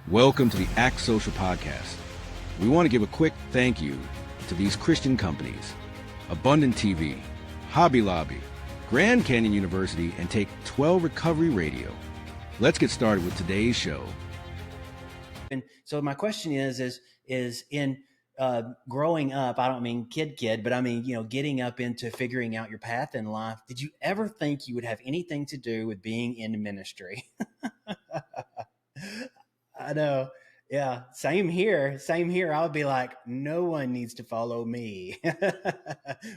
Welcome to the ActsSocial podcast. We want to give a quick thank you to these Christian companies, Abundant TV, Hobby Lobby, Grand Canyon University, and Take 12 Recovery Radio. Let's get started with today's show. And so my question is in growing up, I don't mean kid, but I mean, getting up into figuring out your path in life, did you ever think you would have anything to do with being in ministry? I know. Yeah. Same here. I would be like, no one needs to follow me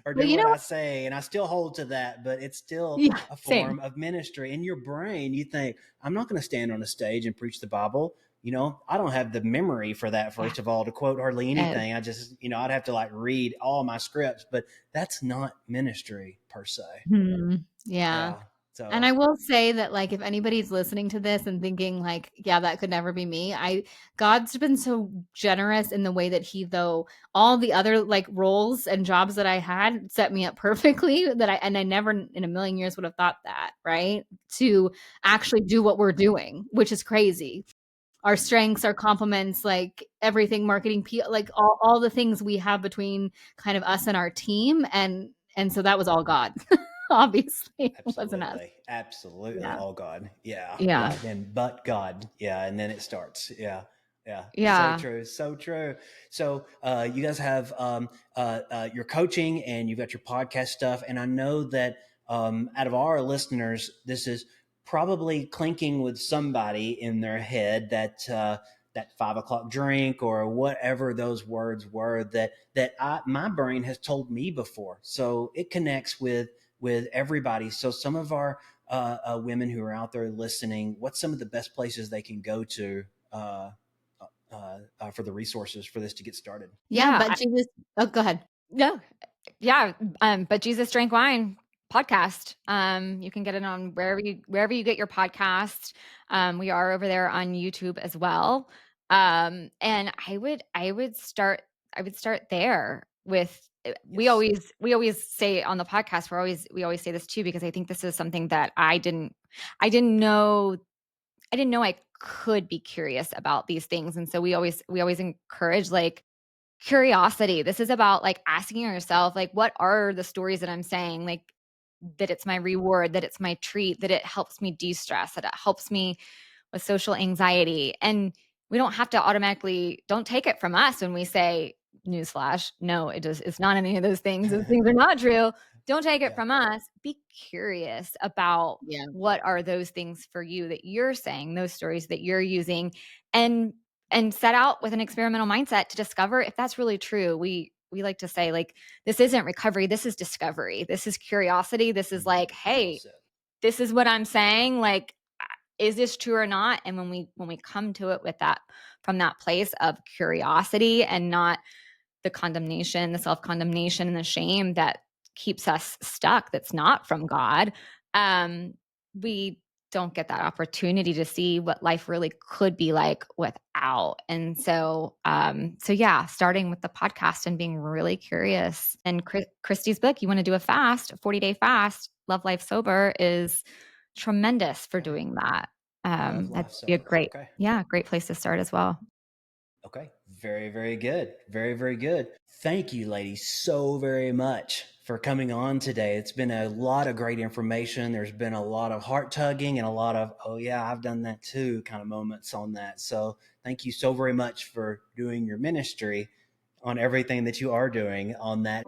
or do what I say. And I still hold to that, but it's still a form of ministry. In your brain, you think, I'm not going to stand on a stage and preach the Bible. I don't have the memory for that, first of all, to quote hardly anything. I just, I'd have to read all my scripts, but that's not ministry per se. Yeah. So. And I will say that if anybody's listening to this and thinking that could never be me, God's been so generous in the way that though all the other roles and jobs that I had set me up perfectly I never in a million years would have thought that, right? To actually do what we're doing, which is crazy. Our strengths, our compliments, everything, marketing, all the things we have between kind of us and our team. And so that was all God. Obviously, it wasn't us. Absolutely. Yeah. All God. Yeah. But God. Yeah. And then it starts. Yeah. So true. So you guys have your coaching and you've got your podcast stuff. And I know that out of our listeners, this is probably clinking with somebody in their head that 5 o'clock drink or whatever those words were that my brain has told me before. So it connects with everybody. So some of our women who are out there listening, what's some of the best places they can go to for the resources for this to get started? But Jesus, go ahead. But Jesus Drank Wine podcast. You can get it on wherever you get your podcast. We are over there on YouTube as well. And I would start there with. Yes. We always say on the podcast, we always say this too, because I think this is something that I didn't know I could be curious about these things. And so we always encourage curiosity. This is about asking yourself, what are the stories that I'm saying? That it's my reward, that it's my treat, that it helps me de-stress, that it helps me with social anxiety. And we don't have to automatically, don't take it from us when we say, newsflash, no, it's not any of those things. Those things are not true. Don't take it from us. Be curious about what are those things for you that you're saying, those stories that you're using, and set out with an experimental mindset to discover if that's really true. We like to say this isn't recovery. This is discovery. This is curiosity. This is hey, this is what I'm saying. Is this true or not? And when we come to it with that, from that place of curiosity and not the condemnation, the self-condemnation and the shame that keeps us stuck, that's not from God, we don't get that opportunity to see what life really could be like without. And so starting with the podcast and being really curious. And Christy's book, You Want to Do a Fast, a 40-day fast, Love Life Sober, is tremendous for doing that. That'd be a great place to start as well. Okay. Very, very good. Very, very good. Thank you, ladies, so very much for coming on today. It's been a lot of great information. There's been a lot of heart tugging and a lot of, oh yeah, I've done that too kind of moments on that. So thank you so very much for doing your ministry on everything that you are doing on that.